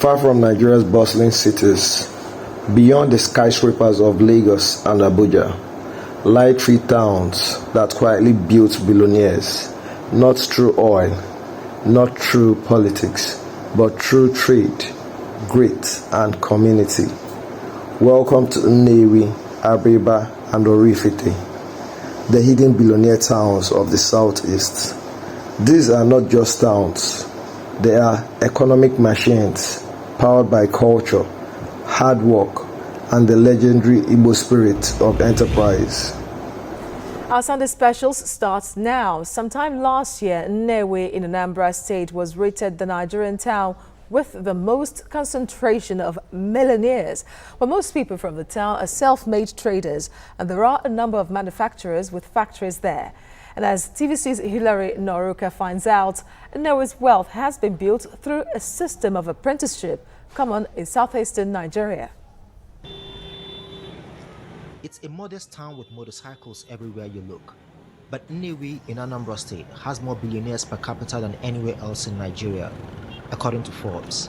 Far from Nigeria's bustling cities, beyond the skyscrapers of Lagos and Abuja, lie three towns that quietly built billionaires, not through oil, not through politics, but through trade, grit, and community. Welcome to Nnewi, Abiriba, and Oraifite, the hidden billionaire towns of the southeast. These are not just towns, they are economic machines powered by culture, hard work, and the legendary Igbo spirit of enterprise. Our Sunday Specials starts now. Sometime last year, Nnewi in Anambra State was rated the Nigerian town with the most concentration of millionaires. But most people from the town are self-made traders, and there are a number of manufacturers with factories there. And as TVC's Ihiala finds out, Nnewi's wealth has been built through a system of apprenticeship common in southeastern Nigeria. It's a modest town with motorcycles everywhere you look. But Nnewi in Anambra State has more billionaires per capita than anywhere else in Nigeria, according to Forbes.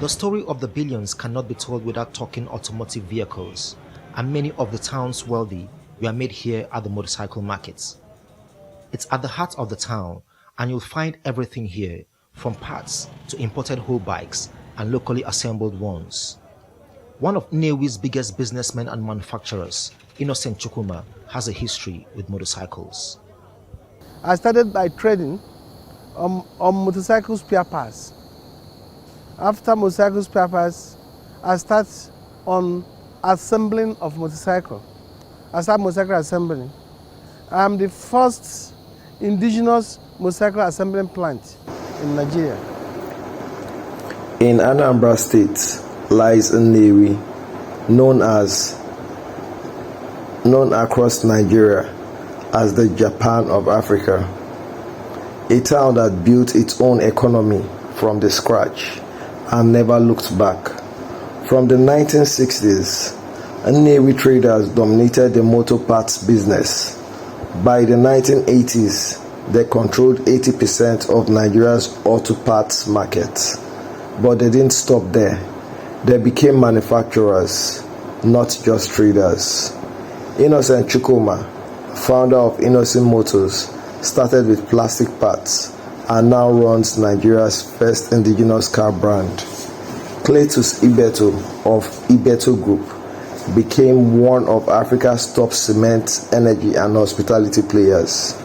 The story of the billions cannot be told without talking automotive vehicles, and many of the town's wealthy were made here at the motorcycle markets. It's at the heart of the town, and you'll find everything here, from parts to imported whole bikes and locally assembled ones. One of Nnewi's biggest businessmen and manufacturers, Nsukka, has a history with motorcycles. I started by trading on motorcycle spare parts. After motorcycle spare parts, I start on assembling of motorcycle. I start motorcycle assembling. I'm the first indigenous motorcycle assembling plant in Nigeria. In Anambra State lies Nnewi, known across Nigeria as the Japan of Africa, a town that built its own economy from the scratch and never looked back. From the 1960s, Nnewi traders dominated the motor parts business. By the 1980s, they controlled 80% of Nigeria's auto parts market. But they didn't stop there. They became manufacturers, not just traders. Nsukka, founder of Innocent Motors, started with plastic parts and now runs Nigeria's first indigenous car brand. Cletus Ibeto of Ibeto Group became one of Africa's top cement, energy, and hospitality players.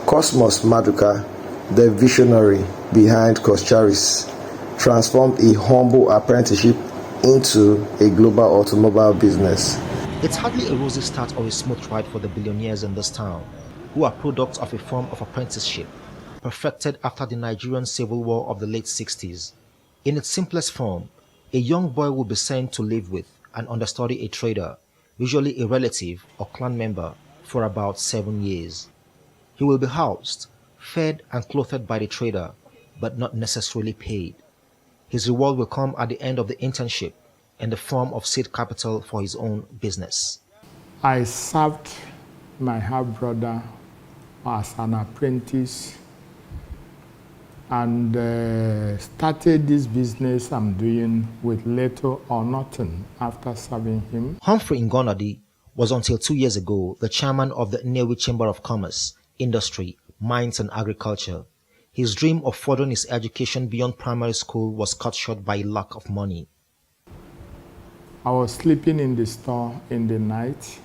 Cosmos Maduka, the visionary behind Coscharis, transformed a humble apprenticeship into a global automobile business. It's hardly a rosy start or a smooth ride for the billionaires in this town, who are products of a form of apprenticeship perfected after the Nigerian Civil War of the late 60s. In its simplest form, a young boy will be sent to live with and understudy a trader, usually a relative or clan member, for about 7 years. He will be housed, fed and clothed by the trader, but not necessarily paid. His reward will come at the end of the internship in the form of seed capital for his own business. I served my half-brother as an apprentice and started this business I'm doing with little or nothing after serving him. Humphrey Ngonadi was until 2 years ago the chairman of the Nnewi Chamber of Commerce, Industry, Mines and Agriculture. His dream of furthering his education beyond primary school was cut short by lack of money. I was sleeping in the store in the night.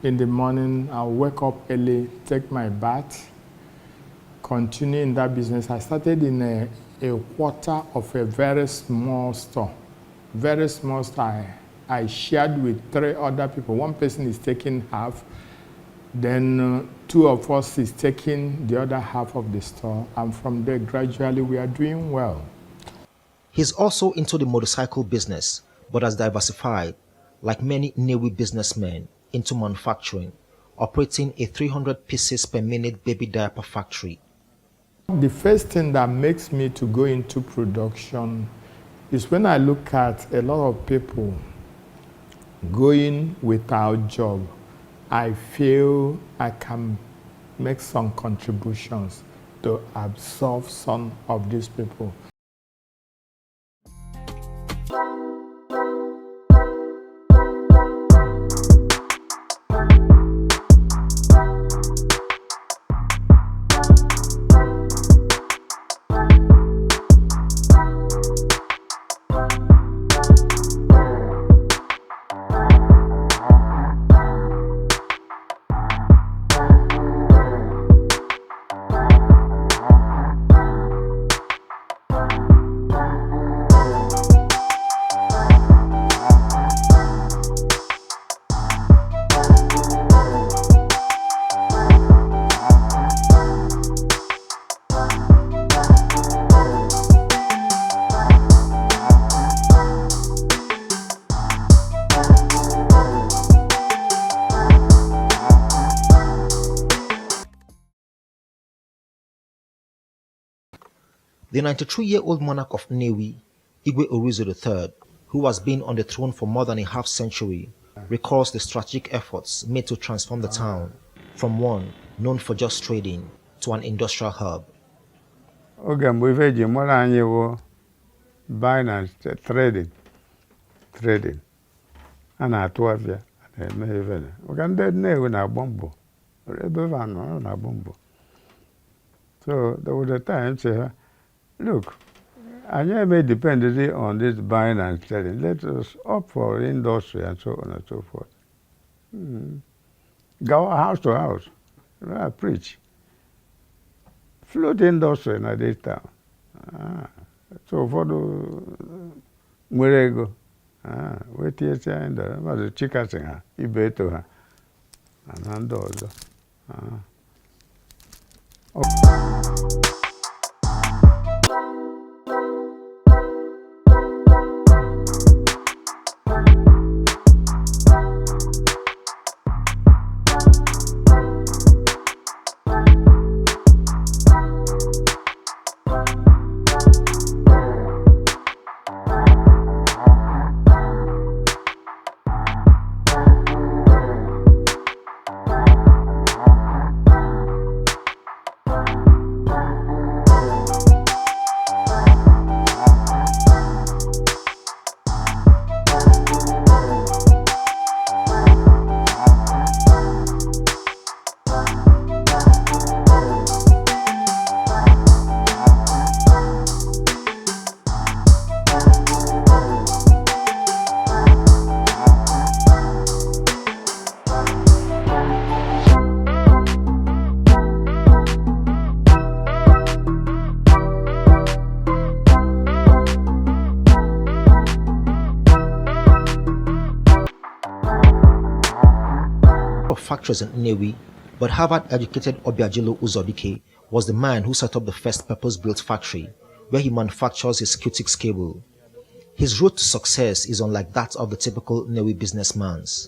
In the morning, I'll wake up early, take my bath, continue in that business. I started in a quarter of a very small store. Very small store. I shared with 3 other people. One person is taking half, then 2 of us is taking the other half of the store, and from there gradually we are doing well. He's also into the motorcycle business, but has diversified, like many Nnewi businessmen, into manufacturing, operating a 300 pieces per minute baby diaper factory. The first thing that makes me to go into production is when I look at a lot of people going without job. I feel I can make some contributions to absorb some of these people. The 93-year-old monarch of Nnewi, Igwe Orizo III, who has been on the throne for more than a half-century, recalls the strategic efforts made to transform the town from one known for just trading to an industrial hub. Oge mgbe ife ji mụrụ anyị wụ buying and trading. A na-atụ afịa, a na-eme ife na. Maka ndị Nnewi na-agba mbọ. Ebe ebe anọ na-agba mbọ. So there was a time say, look, I may depend on this buying and selling. Let us opt for industry and so on and so forth. Go house to house. I preach. Float industry in this town. So for the Murego, wait here, and the chicken singer, he better her. And also. Factories in Nnewi, but Harvard-educated Obiajulu Uzobike was the man who set up the first purpose-built factory where he manufactures his Q-Tix cable. His road to success is unlike that of the typical Nnewi businessman's.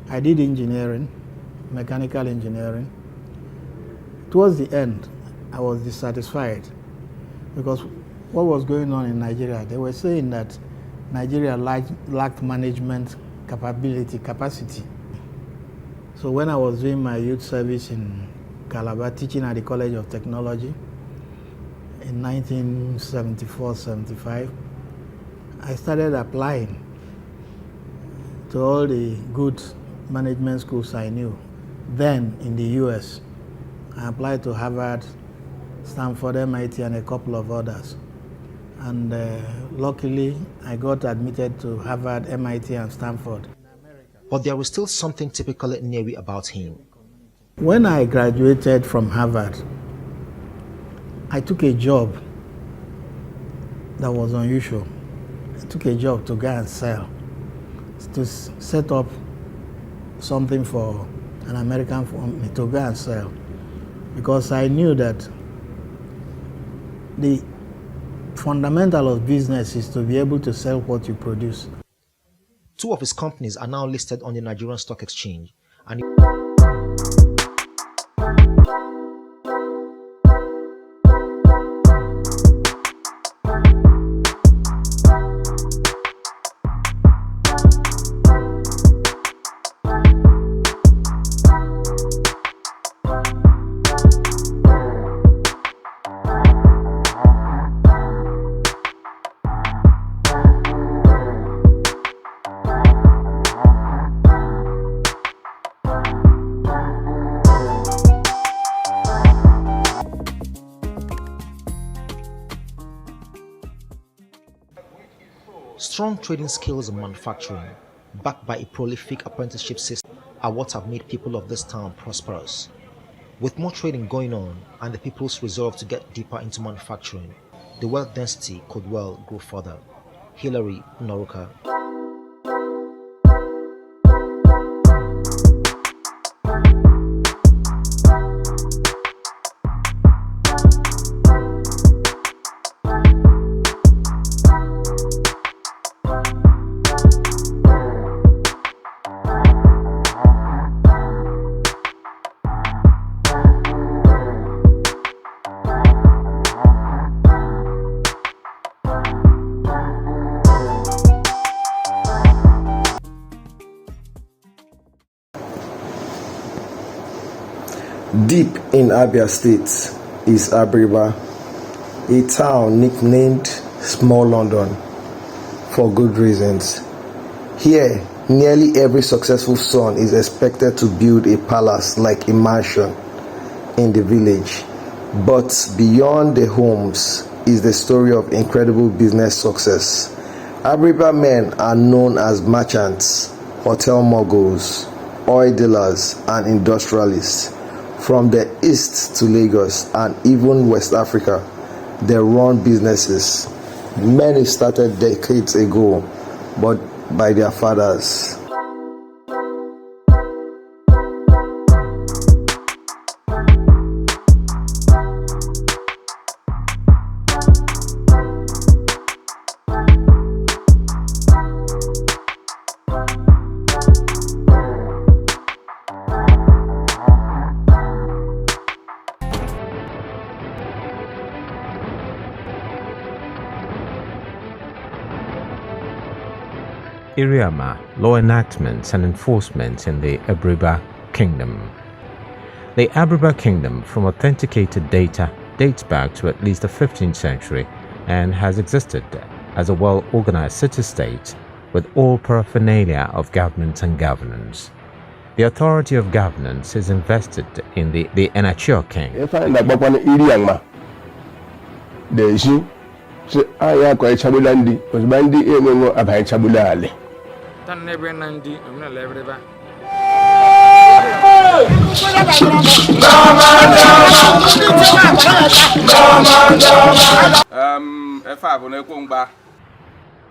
I did engineering, mechanical engineering. Towards the end, I was dissatisfied because what was going on in Nigeria, they were saying that Nigeria lacked management capacity. So when I was doing my youth service in Calabar, teaching at the College of Technology in 1974-75, I started applying to all the good management schools I knew. Then in the US, I applied to Harvard, Stanford, MIT, and a couple of others. And luckily, I got admitted to Harvard, MIT, and Stanford. But there was still something typically Nnewi about him. When I graduated from Harvard, I took a job that was unusual. I took a job to go and sell, to set up something for an American company to go and sell. Because I knew that the fundamental of business is to be able to sell what you produce. Two of his companies are now listed on the Nigerian Stock Exchange, and strong trading skills in manufacturing, backed by a prolific apprenticeship system, are what have made people of this town prosperous. With more trading going on and the people's resolve to get deeper into manufacturing, the wealth density could well grow further. Hillary Noruka. Deep in Abia State is Abiriba, a town nicknamed Small London for good reasons. Here, nearly every successful son is expected to build a palace like a mansion in the village. But beyond the homes is the story of incredible business success. Abiriba men are known as merchants, hotel moguls, oil dealers, and industrialists. From the east to Lagos and even West Africa, they run businesses. Many started decades ago, but by their fathers. Iriama, law enactments and enforcement in the Abiriba Kingdom. The Abiriba Kingdom, from authenticated data, dates back to at least the 15th century and has existed as a well-organized city-state with all paraphernalia of government and governance. The authority of governance is invested in the Enachio King.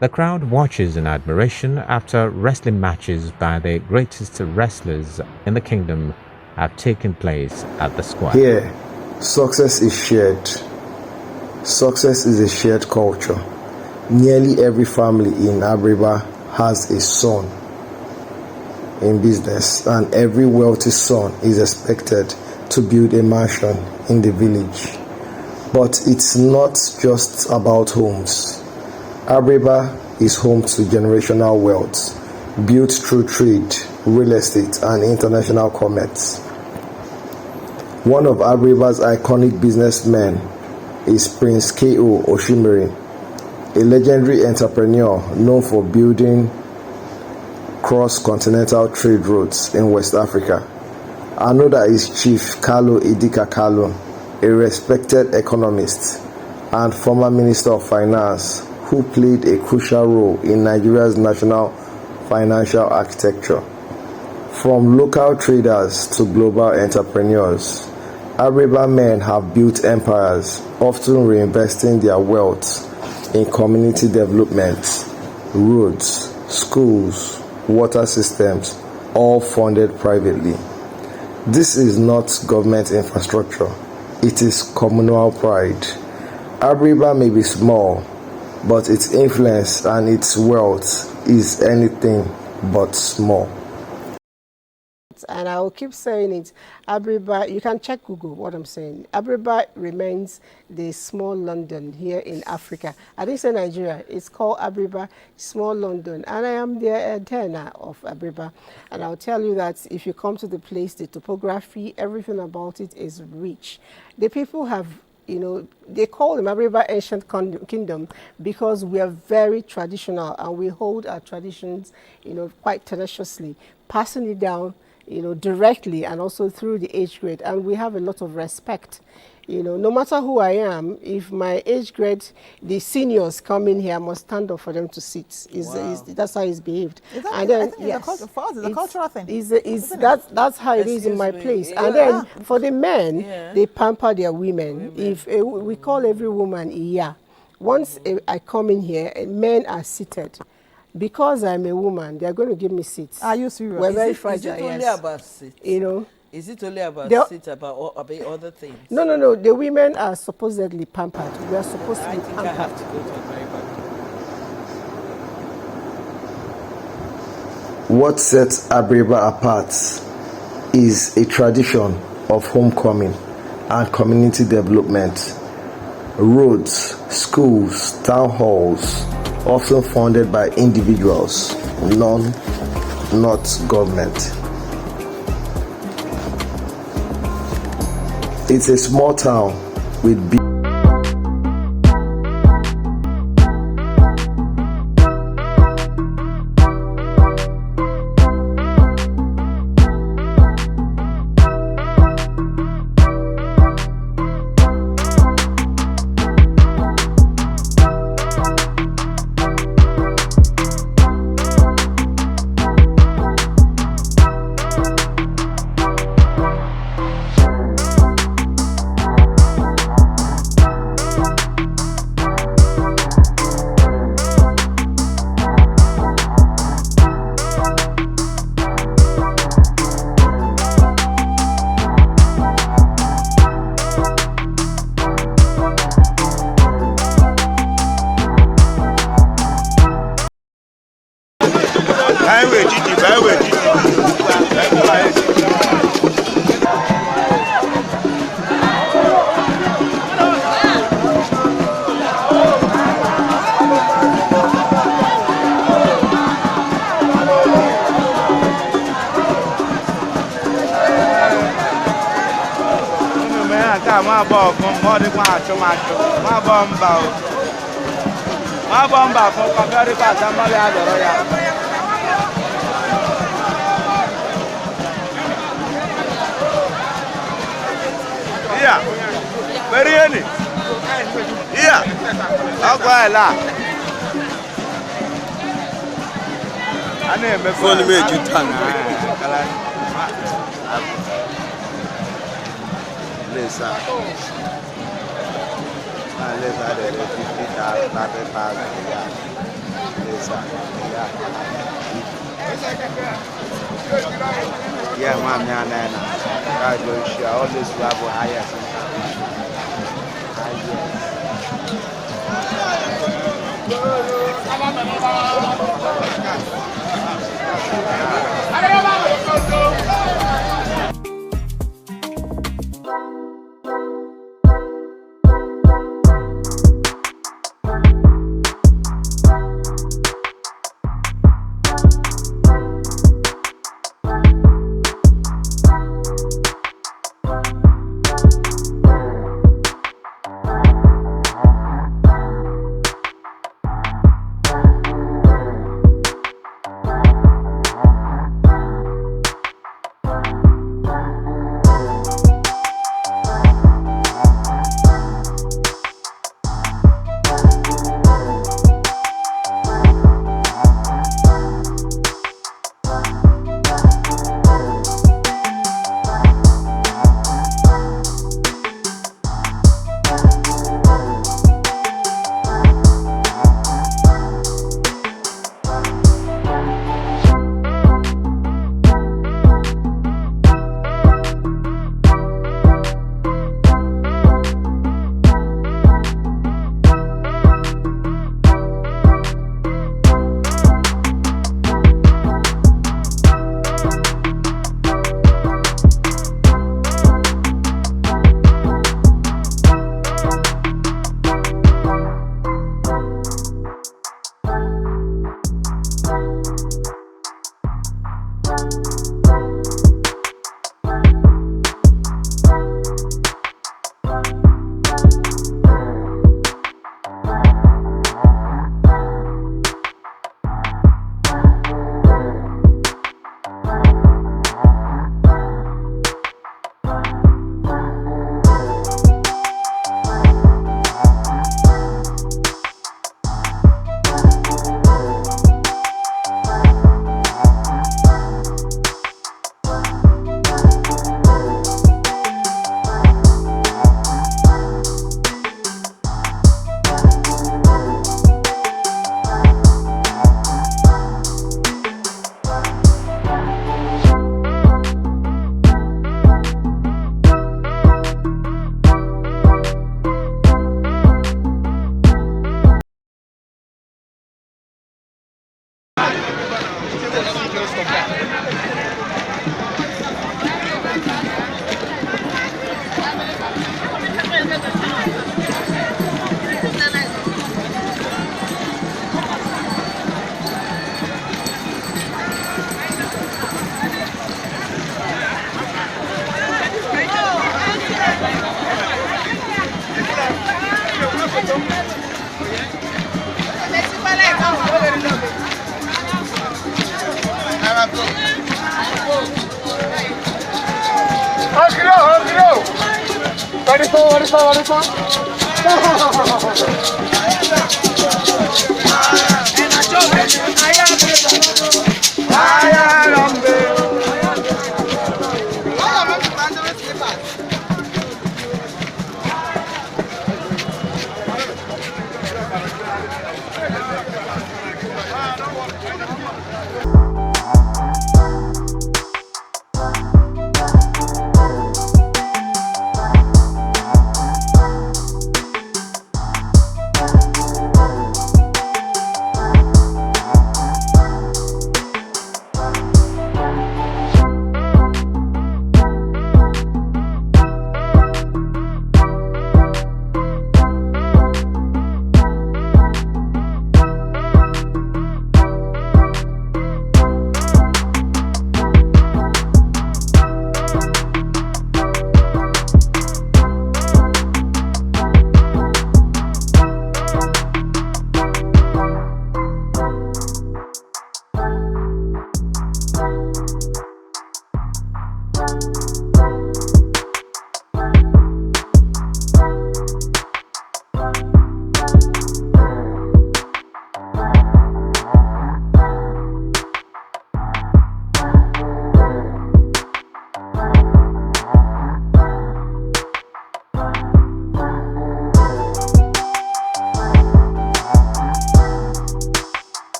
The crowd watches in admiration after wrestling matches by the greatest wrestlers in the kingdom have taken place at the square. Here, success is shared. Success is a shared culture. Nearly every family in Abiriba has a son in business, and every wealthy son is expected to build a mansion in the village. But it's not just about homes. Abiriba is home to generational wealth built through trade, real estate, and international commerce. One of Abiriba's iconic businessmen is Prince K.O. Oshimiri, a legendary entrepreneur known for building cross-continental trade routes in West Africa. Another is Chief Kalu Idika Kalu, a respected economist and former Minister of Finance who played a crucial role in Nigeria's national financial architecture. From local traders to global entrepreneurs, Abiriba men have built empires, often reinvesting their wealth in community development, roads, schools, water systems, all funded privately. This is not government infrastructure, it is communal pride. Abiriba may be small, but its influence and its wealth is anything but small. And I will keep saying it, Abiriba, you can check Google what I'm saying. Abiriba remains the small London here in Africa. I didn't say Nigeria, it's called Abiriba, small London. And I am the eternal of Abiriba. And I'll tell you that if you come to the place, the topography, everything about it is rich. The people have, you know, they call them Abiriba Ancient Kingdom because we are very traditional and we hold our traditions, you know, quite tenaciously, passing it down, you know, directly and also through the age grade. And we have a lot of respect. You know, no matter who I am, if my age grade, the seniors come in here, I must stand up for them to sit. That's how it's behaved. And then, yes, for us, it's a cultural thing. That's how it is in my place. And then for the men, they pamper their women. If we call every woman Iya. Once I come in here, men are seated. Because I'm a woman, they're going to give me seats. Are you serious? We're very fragile. Is it only about seats? You know? Is it only about seats, about other things? No. The women are supposedly pampered. We are supposed to be pampered. I have to go to America. What sets Abiriba apart is a tradition of homecoming and community development. Roads, schools, town halls, often funded by individuals, not government. It's a small town with big yeah, ma'am, I don't share all this level higher.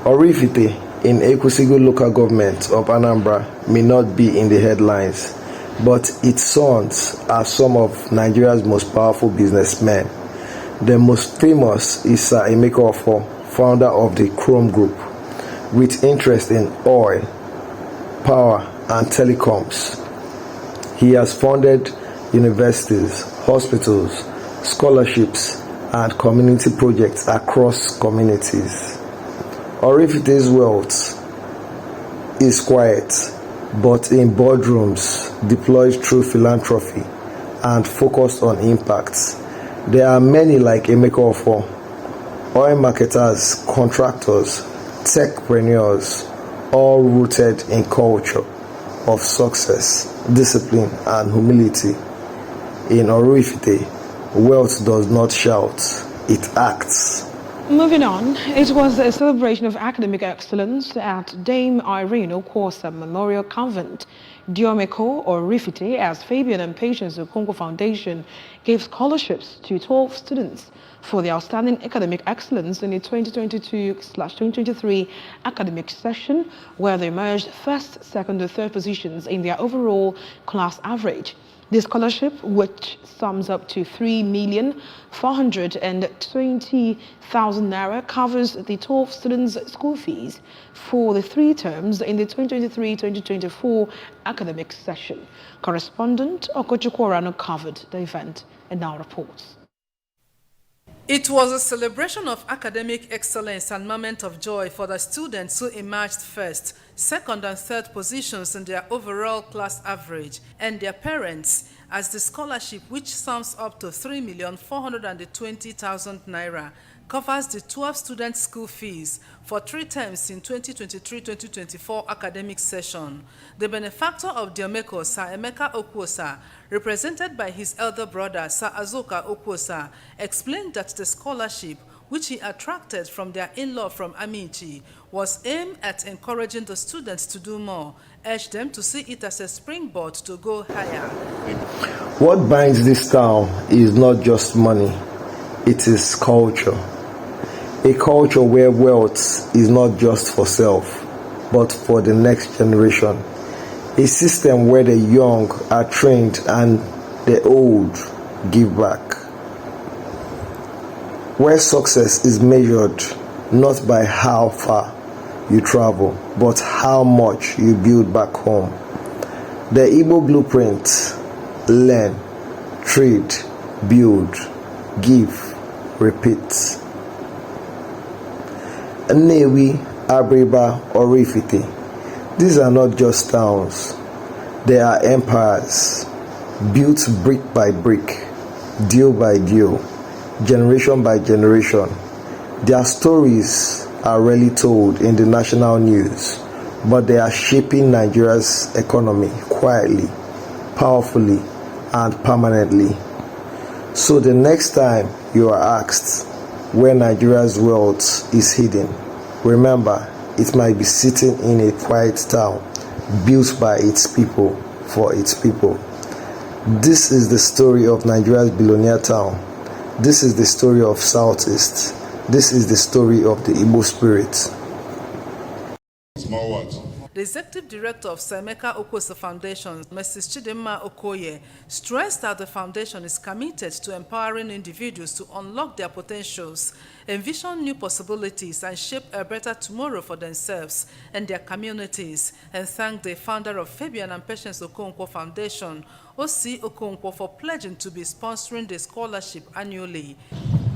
Oraifite in Ekwulobia local government of Anambra may not be in the headlines, but its sons are some of Nigeria's most powerful businessmen. The most famous is Sir Emeka Offor, founder of the Chrome Group, with interest in oil, power, and telecoms. He has funded universities, hospitals, scholarships, and community projects across communities. Oraifite's wealth is quiet, but in boardrooms deployed through philanthropy and focused on impacts. There are many like Emeka Offor, oil marketers, contractors, techpreneurs, all rooted in culture of success, discipline, and humility. In Oraifite, wealth does not shout, it acts. Moving on, it was a celebration of academic excellence at Dame Irene Okosa Memorial Convent. Diomeko Oraifite, as Fabian and Patience Okonkwo Foundation, gave scholarships to 12 students for their outstanding academic excellence in the 2022/2023 academic session, where they emerged first, second, and third positions in their overall class average. The scholarship, which sums up to 3,420,000 naira, covers the 12 students' school fees for the 3 terms in the 2023-2024 academic session. Correspondent Okochukwu Orano covered the event and now reports. It was a celebration of academic excellence and moment of joy for the students who emerged first, second, and third positions in their overall class average, and their parents, as the scholarship, which sums up to 3,420,000 naira, covers the 12 students' school fees for 3 terms in 2023-2024 academic session. The benefactor of Diomeko, Sir Emeka Okosa, represented by his elder brother, Sir Azoka Okosa, explained that the scholarship, which he attracted from their in-law from Amici, was aimed at encouraging the students to do more, urged them to see it as a springboard to go higher. What binds this town is not just money, it is culture. A culture where wealth is not just for self, but for the next generation. A system where the young are trained and the old give back. Where success is measured not by how far you travel, but how much you build back home. The Igbo blueprint: learn, trade, build, give, repeat. Nnewi, Abiriba, Oraifite. These are not just towns. They are empires, built brick by brick, deal by deal, generation by generation. Their stories are rarely told in the national news, but they are shaping Nigeria's economy quietly, powerfully, and permanently. So the next time you are asked where Nigeria's wealth is hidden, remember, it might be sitting in a quiet town built by its people for its people. This is the story of Nigeria's billionaire town. This is the story of Southeast. This is the story of the Igbo spirit. Small words. The executive director of Emeka Okwosa Foundation, Mrs. Chidimma Okoye, stressed that the foundation is committed to empowering individuals to unlock their potentials, envision new possibilities, and shape a better tomorrow for themselves and their communities, and thanked the founder of Fabian and Patience Okonkwo Foundation, O.C. Okonkwo, for pledging to be sponsoring the scholarship annually.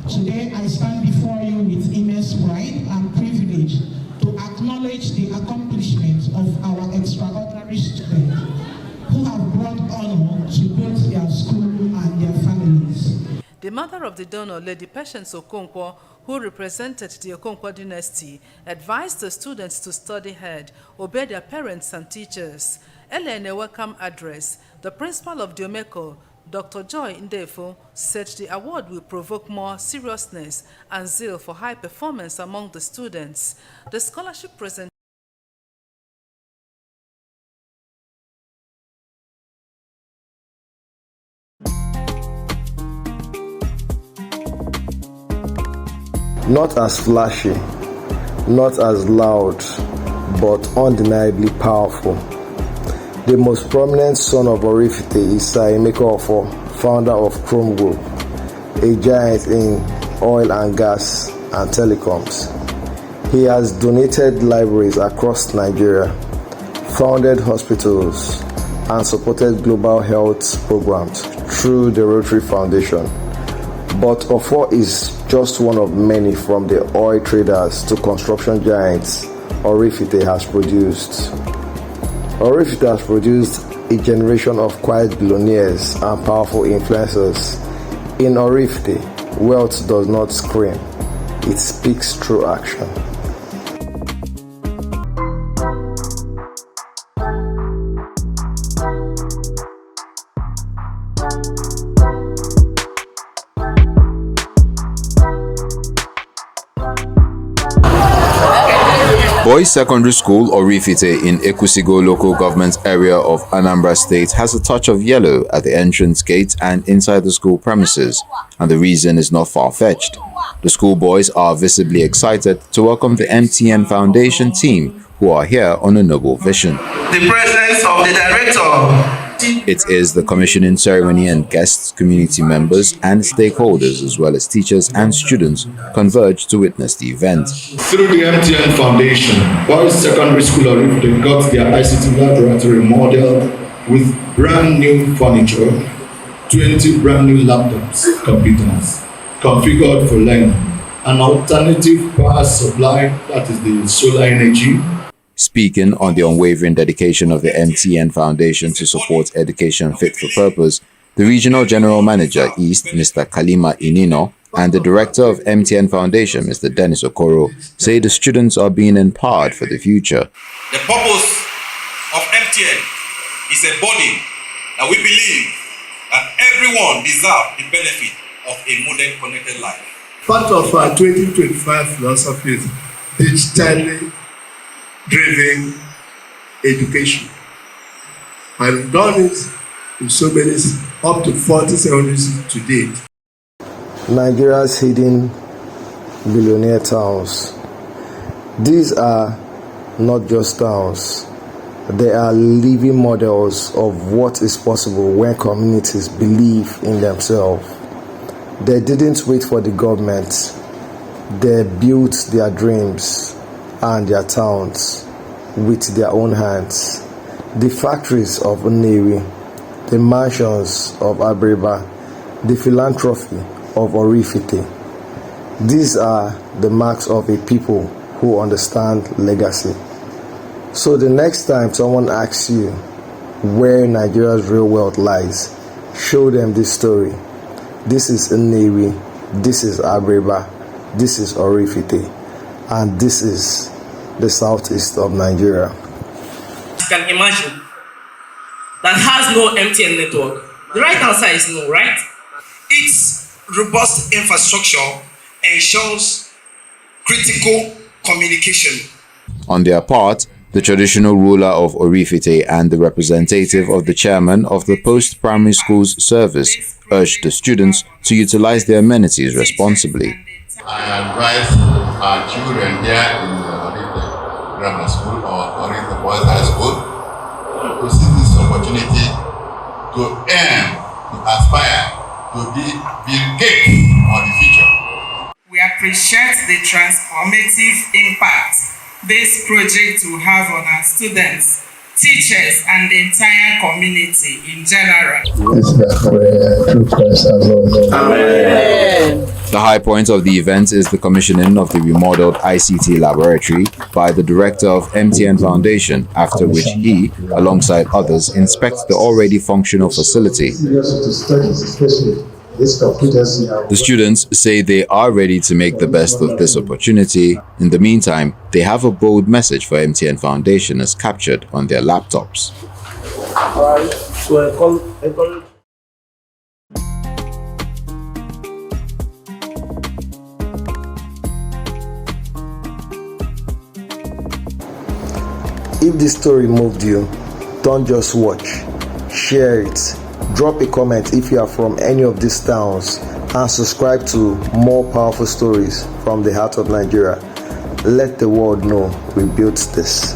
Today, I stand before you with immense pride and privilege to acknowledge the accomplishments of our extraordinary students who have brought honor to both their school and their families. The mother of the donor, Lady Patience Okonkwo, who represented the Okonkwo dynasty, advised the students to study hard, obey their parents and teachers. Earlier in a welcome address, the principal of Diomeko, Dr. Joy Ndefo, said the award will provoke more seriousness and zeal for high performance among the students. The scholarship presentation not as flashy, not as loud, but undeniably powerful. The most prominent son of Oraifite is Emeka Ofo, founder of Chrome Group, a giant in oil and gas and telecoms. He has donated libraries across Nigeria, founded hospitals, and supported global health programs through the Rotary Foundation. But Ofo is just one of many, from the oil traders to construction giants Oraifite has produced. Oraifite has produced a generation of quiet billionaires and powerful influencers. In Oraifite, wealth does not scream, it speaks through action. Boys Secondary School Oraifite in Ekusigo local government area of Anambra State has a touch of yellow at the entrance gate and inside the school premises, and the reason is not far-fetched. The schoolboys are visibly excited to welcome the MTN Foundation team, who are here on a noble vision. The presence of the director. It is the commissioning ceremony, and guests, community members and stakeholders, as well as teachers and students, converge to witness the event. Through the MTN Foundation, Boys Secondary School Oraifite got their ICT laboratory modeled with brand new furniture, 20 brand new laptops, computers, configured for learning, an alternative power supply, that is the solar energy. Speaking on the unwavering dedication of the MTN Foundation to support education fit for purpose, the Regional General Manager East, Mr. Kalima Inino, and the Director of MTN Foundation, Mr. Dennis Okoro, say the students are being empowered for the future. The purpose of MTN is a body that we believe that everyone deserves the benefit of a modern connected life. Part of our 2025 philosophy is digitally driven education. I've done it in so many, up to 40 secondary to date. Nigeria's hidden billionaire towns. These are not just towns. They are living models of what is possible when communities believe in themselves. They didn't wait for the government. They built their dreams and their towns with their own hands. The factories of Nnewi, the mansions of Abiriba, the philanthropy of Oraifite. These are the marks of a people who understand legacy. So the next time someone asks you where Nigeria's real wealth lies, show them this story. This is Nnewi, this is Abiriba, this is Oraifite, and this is the southeast of Nigeria. You can imagine that has no MTN network. The right answer is no, right? Its robust infrastructure ensures critical communication. On their part, the traditional ruler of Oraifite and the representative of the chairman of the post-primary schools service urged the students to utilize their amenities responsibly. I advise our children here in Oraifite Grammar School or Oraifite Boys High School to seize this opportunity to aim, to aspire to be Bill Gates of the future. We appreciate the transformative impact this project will have on our students, teachers, and the entire community in general. Amen. The high point of the event is the commissioning of the remodeled ICT laboratory by the director of MTN Foundation, after which he, alongside others, inspects the already functional facility. The students say they are ready to make the best of this opportunity. In the meantime, they have a bold message for MTN Foundation as captured on their laptops. If this story moved you, don't just watch, share it. Drop a comment if you are from any of these towns and subscribe to more powerful stories from the heart of Nigeria. Let the world know we built this.